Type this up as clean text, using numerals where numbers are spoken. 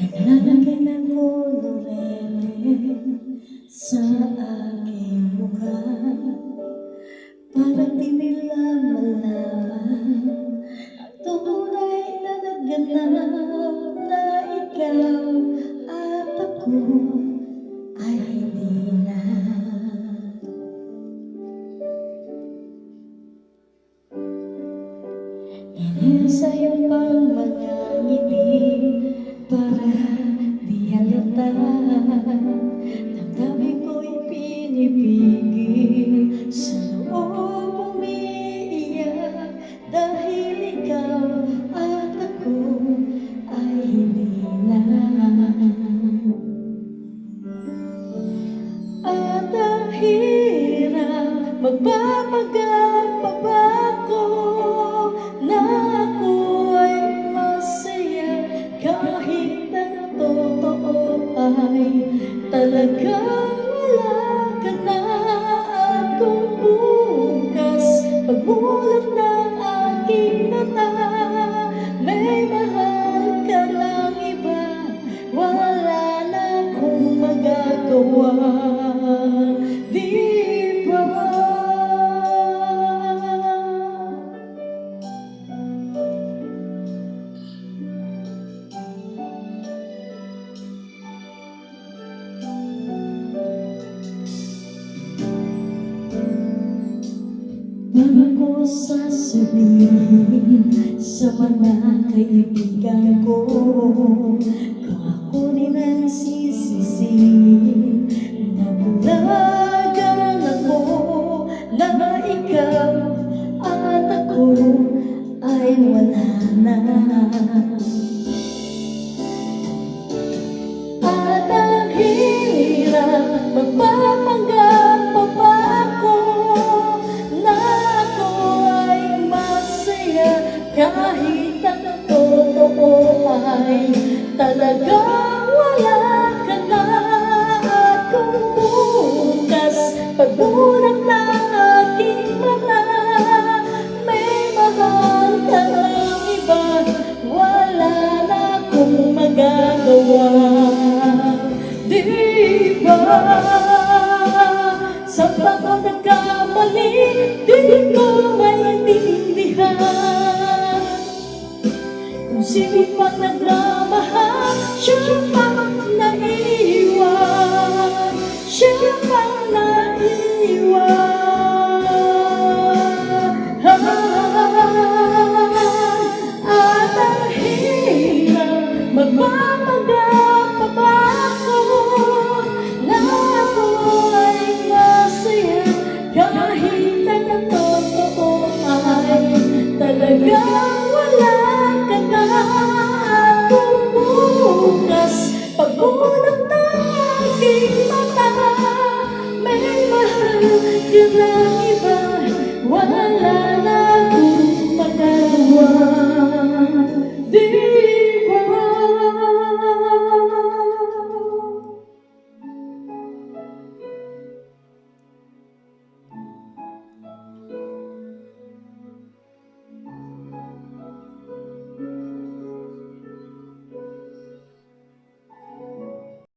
Naglalagay ng kolorete sa aking mukha para di nila malaman ang tunay na naganap na ikaw at ako ay hindi na. Inisa'yo pang mga ngiti para di halata. Damdamin ko'y pinipigil, sa loob umiiyak, dahil ikaw at ako ay hindi na. At ang hirap magpapagal pa ba ako na ako ay masaya, kahit ang totoo ay talagang wala ka na. At kung bukas pagmulat ng aking mata may mahal ka lang iba, wala na akong magagawa, di ba? Bago ko sasabihin sa mga kaibigan ko kung ako rin ang sisisihin, nabulagan ako na ikaw at ako ay wala na. At ang hirap magpapanggap pa ba ako na ako ay masaya, kahit ang totoo ay talagang wala ka na. At kung bukas pagbunak ng aking mata may mahal ka lang iba, wala na akong magagawa, di ba? Saan ba ako nagkamali? Di ko maintindihan kung sino pang